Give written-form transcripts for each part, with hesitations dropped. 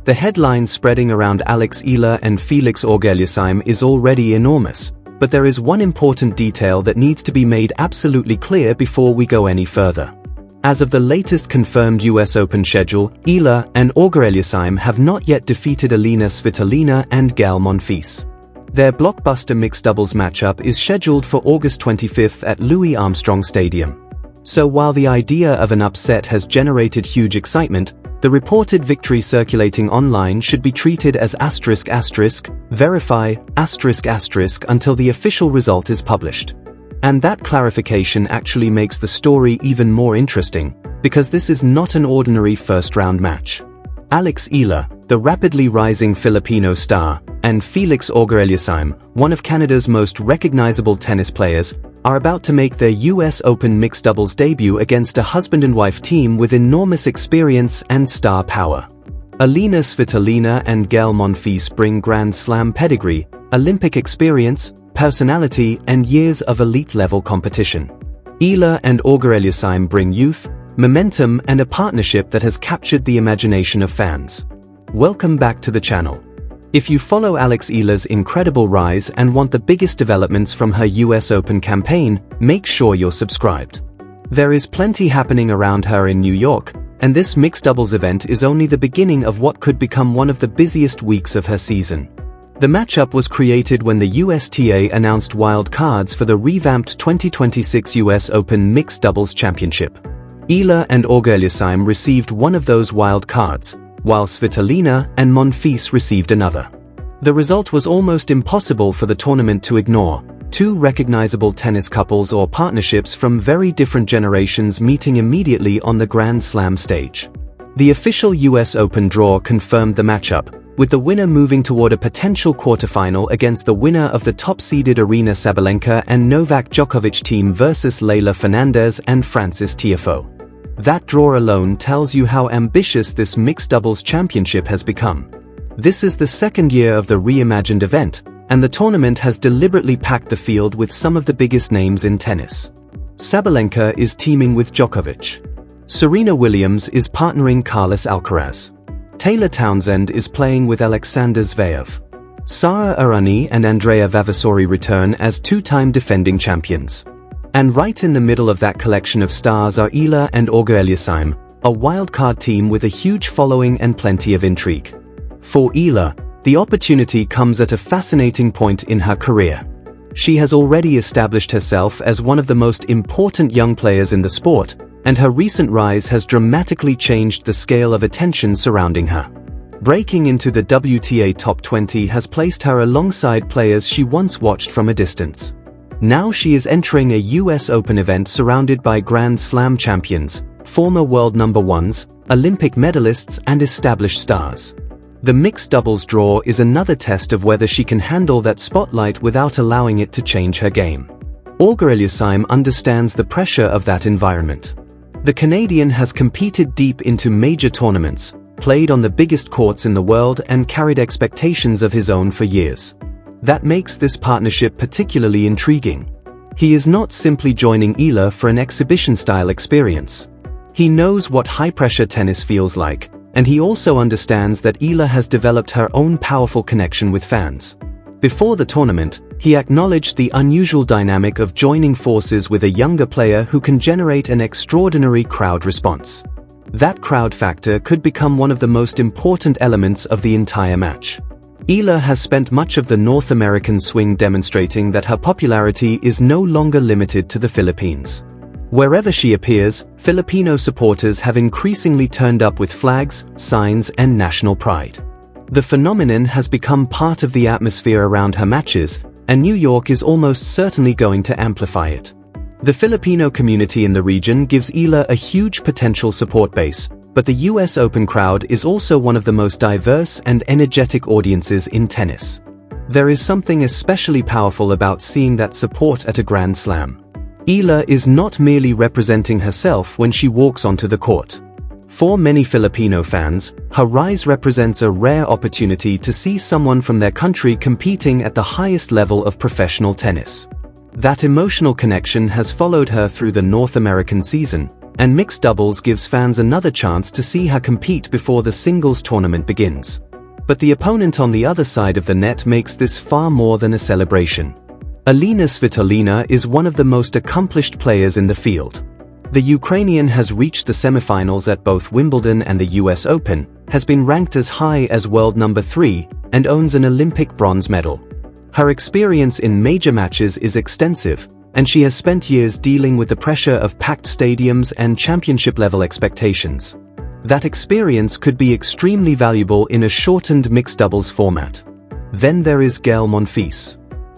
The headline spreading around Eala and Felix Auger-Aliassime is already enormous, but there is one important detail that needs to be made absolutely clear before we go any further. As of the latest confirmed US Open schedule, Eala and Auger-Aliassime have not yet defeated Elina, Svitolina and Gael Monfils. Their blockbuster mixed doubles matchup is scheduled for August 25th at Louis Armstrong Stadium. So while the idea of an upset has generated huge excitement, the reported victory circulating online should be treated as verify until the official result is published. And that clarification actually makes the story even more interesting, because this is not an ordinary first-round match. Eala, the rapidly rising Filipino star, and Felix Auger-Aliassime, one of Canada's most recognizable tennis players, are about to make their US Open mixed doubles debut against a husband and wife team with enormous experience and star power. Elina, Svitolina and Gael Monfils bring Grand Slam pedigree, Olympic experience, personality and years of elite-level competition. Eala and Auger-Aliassime bring youth, momentum and a partnership that has captured the imagination of fans. Welcome back to the channel. If you follow Eala's incredible rise and want the biggest developments from her US Open campaign, make sure you're subscribed. There is plenty happening around her in New York, and this mixed doubles event is only the beginning of what could become one of the busiest weeks of her season. The matchup was created when the USTA announced wild cards for the revamped 2026 US Open Mixed Doubles Championship. Eala and Auger-Aliassime received one of those wild cards, while Svitolina and Monfils received another. The result was almost impossible for the tournament to ignore: two recognizable tennis couples or partnerships from very different generations meeting immediately on the Grand Slam stage. The official US Open draw confirmed the matchup, with the winner moving toward a potential quarterfinal against the winner of the top-seeded Aryna Sabalenka and Novak Djokovic team versus Leylah Fernandez and Frances Tiafoe. That draw alone tells you how ambitious this mixed doubles championship has become. This is the second year of the reimagined event, and the tournament has deliberately packed the field with some of the biggest names in tennis. Sabalenka is teaming with Djokovic. Serena Williams is partnering Carlos Alcaraz. Taylor Townsend is playing with Alexander Zverev. Sara Errani and Andrea Vavasori return as two-time defending champions. And right in the middle of that collection of stars are Eala and Auger-Aliassime, a wildcard team with a huge following and plenty of intrigue. For Eala, the opportunity comes at a fascinating point in her career. She has already established herself as one of the most important young players in the sport, and her recent rise has dramatically changed the scale of attention surrounding her. Breaking into the WTA Top 20 has placed her alongside players she once watched from a distance. Now she is entering a US Open event surrounded by Grand Slam champions, former world number ones, Olympic medalists and established stars. The mixed doubles draw is another test of whether she can handle that spotlight without allowing it to change her game. Auger-Aliassime understands the pressure of that environment. The Canadian has competed deep into major tournaments, played on the biggest courts in the world and carried expectations of his own for years. That makes this partnership particularly intriguing. He is not simply joining Eala for an exhibition-style experience. He knows what high-pressure tennis feels like, and he also understands that Eala has developed her own powerful connection with fans. Before the tournament, he acknowledged the unusual dynamic of joining forces with a younger player who can generate an extraordinary crowd response. That crowd factor could become one of the most important elements of the entire match. Eala has spent much of the North American swing demonstrating that her popularity is no longer limited to the Philippines. Wherever she appears, Filipino supporters have increasingly turned up with flags, signs, and national pride. The phenomenon has become part of the atmosphere around her matches, and New York is almost certainly going to amplify it. The Filipino community in the region gives Eala a huge potential support base, but the US Open crowd is also one of the most diverse and energetic audiences in tennis. There is something especially powerful about seeing that support at a Grand Slam. Eala is not merely representing herself when she walks onto the court. For many Filipino fans, her rise represents a rare opportunity to see someone from their country competing at the highest level of professional tennis. That emotional connection has followed her through the North American season, and mixed doubles gives fans another chance to see her compete before the singles tournament begins. But the opponent on the other side of the net makes this far more than a celebration. Elina Svitolina is one of the most accomplished players in the field. The Ukrainian has reached the semifinals at both Wimbledon and the US Open, has been ranked as high as world number 3, and owns an Olympic bronze medal. Her experience in major matches is extensive, and she has spent years dealing with the pressure of packed stadiums and championship-level expectations. That experience could be extremely valuable in a shortened mixed doubles format. Then there is Gael Monfils.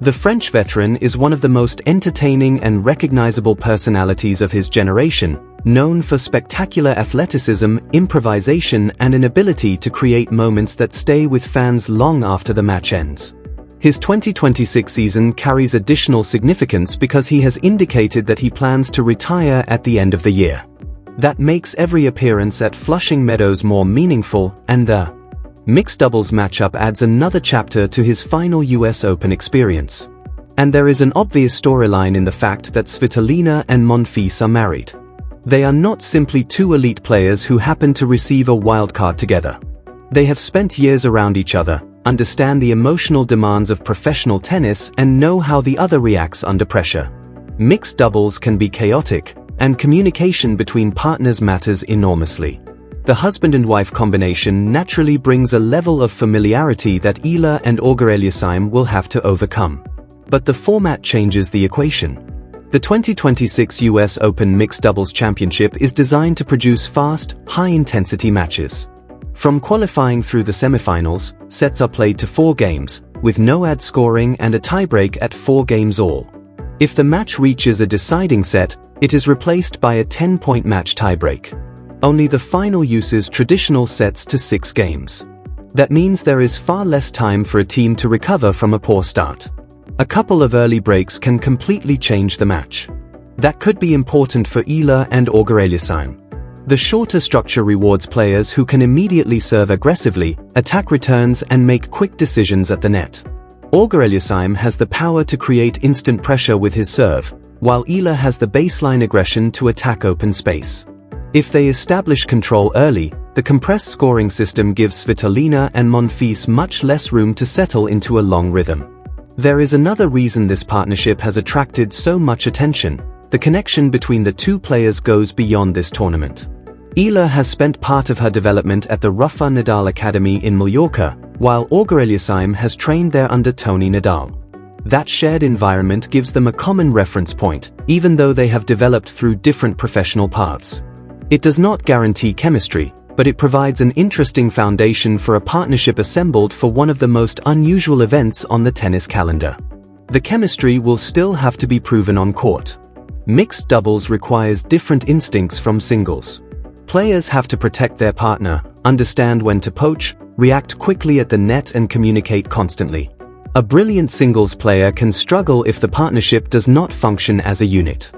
The French veteran is one of the most entertaining and recognizable personalities of his generation, known for spectacular athleticism, improvisation, and an ability to create moments that stay with fans long after the match ends. His 2026 season carries additional significance because he has indicated that he plans to retire at the end of the year. That makes every appearance at Flushing Meadows more meaningful, and the mixed doubles matchup adds another chapter to his final US Open experience. And there is an obvious storyline in the fact that Svitolina and Monfils are married. They are not simply two elite players who happen to receive a wildcard together. They have spent years around each other, understand the emotional demands of professional tennis, and know how the other reacts under pressure. Mixed doubles can be chaotic, and communication between partners matters enormously. The husband and wife combination naturally brings a level of familiarity that Eala and Auger-Aliassime will have to overcome. But the format changes the equation. The 2026 US Open Mixed Doubles Championship is designed to produce fast, high-intensity matches. From qualifying through the semifinals, sets are played to 4 games, with no ad scoring and a tiebreak at 4 games all. If the match reaches a deciding set, it is replaced by a 10-point match tiebreak. Only the final uses traditional sets to 6 games. That means there is far less time for a team to recover from a poor start. A couple of early breaks can completely change the match. That could be important for Eala and Auger-Aliassime. The shorter structure rewards players who can immediately serve aggressively, attack returns, and make quick decisions at the net. Auger-Aliassime has the power to create instant pressure with his serve, while Eala has the baseline aggression to attack open space. If they establish control early, the compressed scoring system gives Svitolina and Monfils much less room to settle into a long rhythm. There is another reason this partnership has attracted so much attention. The connection between the two players goes beyond this tournament. Eala has spent part of her development at the Rafa Nadal Academy in Mallorca, while Auger-Aliassime has trained there under Tony Nadal. That shared environment gives them a common reference point, even though they have developed through different professional paths. It does not guarantee chemistry, but it provides an interesting foundation for a partnership assembled for one of the most unusual events on the tennis calendar. The chemistry will still have to be proven on court. Mixed doubles requires different instincts from singles. Players have to protect their partner, understand when to poach, react quickly at the net, and communicate constantly. A brilliant singles player can struggle if the partnership does not function as a unit.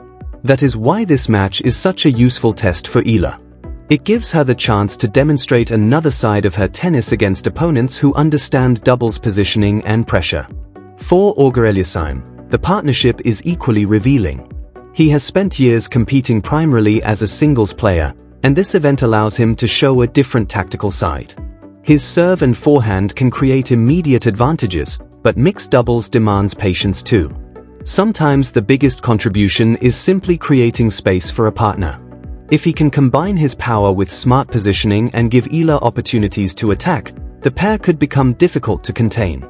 That is why this match is such a useful test for Eala. It gives her the chance to demonstrate another side of her tennis against opponents who understand doubles positioning and pressure. For Auger-Aliassime, the partnership is equally revealing. He has spent years competing primarily as a singles player, and this event allows him to show a different tactical side. His serve and forehand can create immediate advantages, but mixed doubles demands patience too. Sometimes the biggest contribution is simply creating space for a partner. If he can combine his power with smart positioning and give Eala opportunities to attack, the pair could become difficult to contain.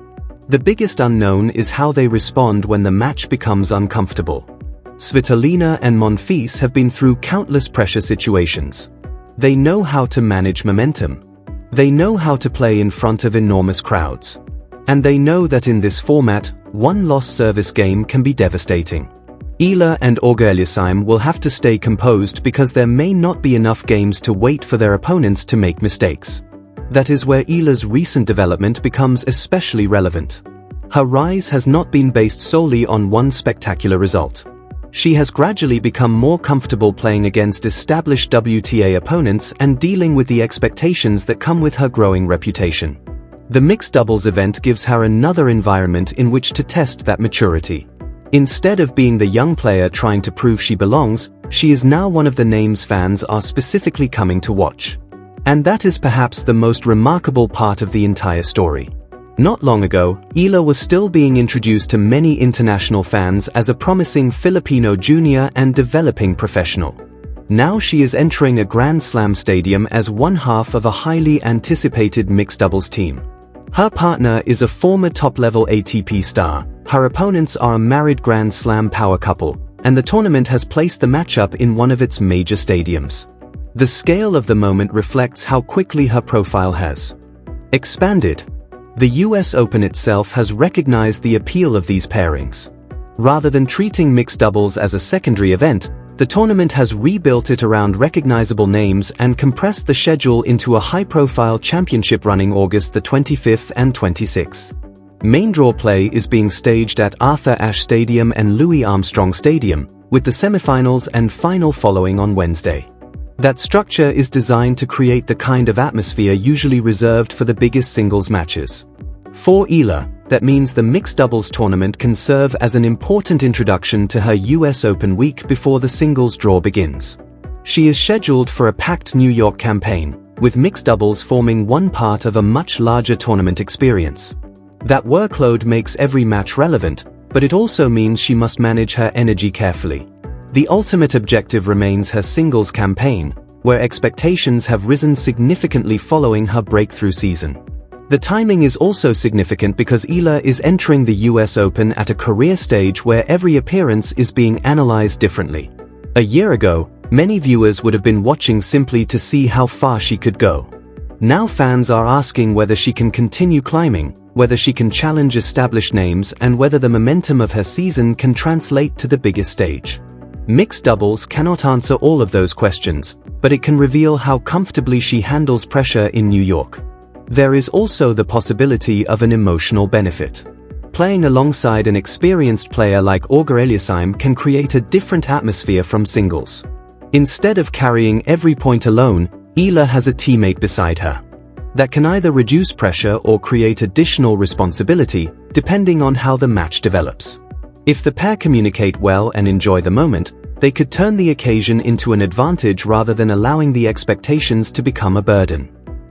The biggest unknown is how they respond when the match becomes uncomfortable. Svitolina and Monfils have been through countless pressure situations. They know how to manage momentum. They know how to play in front of enormous crowds. And they know that in this format, one lost service game can be devastating. Eala and Auger-Aliassime will have to stay composed because there may not be enough games to wait for their opponents to make mistakes. That is where Eala's recent development becomes especially relevant. Her rise has not been based solely on one spectacular result. She has gradually become more comfortable playing against established WTA opponents and dealing with the expectations that come with her growing reputation. The mixed doubles event gives her another environment in which to test that maturity. Instead of being the young player trying to prove she belongs, she is now one of the names fans are specifically coming to watch. And that is perhaps the most remarkable part of the entire story. Not long ago, Eala was still being introduced to many international fans as a promising Filipino junior and developing professional. Now she is entering a Grand Slam stadium as one half of a highly anticipated mixed doubles team. Her partner is a former top-level ATP star, her opponents are a married Grand Slam power couple, and the tournament has placed the matchup in one of its major stadiums. The scale of the moment reflects how quickly her profile has expanded. The US Open itself has recognized the appeal of these pairings. Rather than treating mixed doubles as a secondary event, the tournament has rebuilt it around recognizable names and compressed the schedule into a high-profile championship running August the 25th and 26th. Main draw play is being staged at Arthur Ashe Stadium and Louis Armstrong Stadium, with the semifinals and final following on Wednesday. That structure is designed to create the kind of atmosphere usually reserved for the biggest singles matches. For Eala, that means the mixed doubles tournament can serve as an important introduction to her US Open week before the singles draw begins. She is scheduled for a packed New York campaign, with mixed doubles forming one part of a much larger tournament experience. That workload makes every match relevant, but it also means she must manage her energy carefully. The ultimate objective remains her singles campaign, where expectations have risen significantly following her breakthrough season. The timing is also significant because Eala is entering the US Open at a career stage where every appearance is being analyzed differently. A year ago, many viewers would have been watching simply to see how far she could go. Now fans are asking whether she can continue climbing, whether she can challenge established names, and whether the momentum of her season can translate to the biggest stage. Mixed doubles cannot answer all of those questions, but it can reveal how comfortably she handles pressure in New York. There is also the possibility of an emotional benefit. Playing alongside an experienced player like Auger-Aliassime can create a different atmosphere from singles. Instead of carrying every point alone, Eala has a teammate beside her. That can either reduce pressure or create additional responsibility, depending on how the match develops. If the pair communicate well and enjoy the moment, they could turn the occasion into an advantage rather than allowing the expectations to become a burden.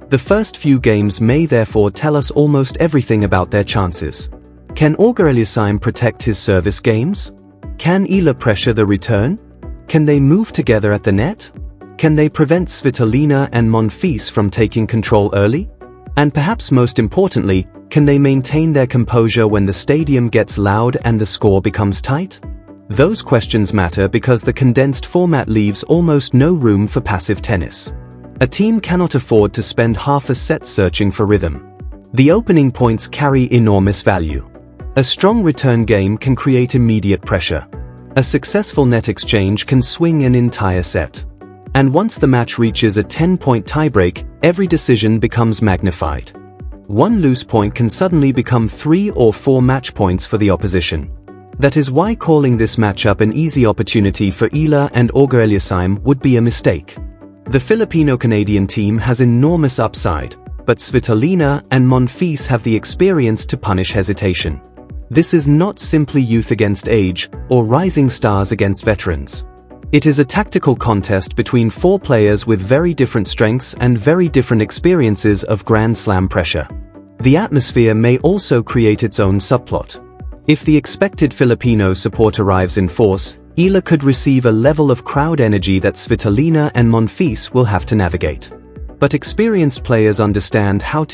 The first few games may therefore tell us almost everything about their chances. Can Auger-Aliassime protect his service games? Can Eala pressure the return? Can they move together at the net? Can they prevent Svitolina and Monfils from taking control early? And perhaps most importantly, can they maintain their composure when the stadium gets loud and the score becomes tight? Those questions matter because the condensed format leaves almost no room for passive tennis. A team cannot afford to spend half a set searching for rhythm. The opening points carry enormous value. A strong return game can create immediate pressure. A successful net exchange can swing an entire set. And once the match reaches a 10-point tiebreak, every decision becomes magnified. One loose point can suddenly become 3 or 4 match points for the opposition. That is why calling this matchup an easy opportunity for Eala and Auger-Aliassime would be a mistake. The Filipino-Canadian team has enormous upside, but Svitolina and Monfils have the experience to punish hesitation. This is not simply youth against age, or rising stars against veterans. It is a tactical contest between 4 players with very different strengths and very different experiences of Grand Slam pressure. The atmosphere may also create its own subplot. If the expected Filipino support arrives in force, Eala could receive a level of crowd energy that Svitolina and Monfils will have to navigate. But experienced players understand how to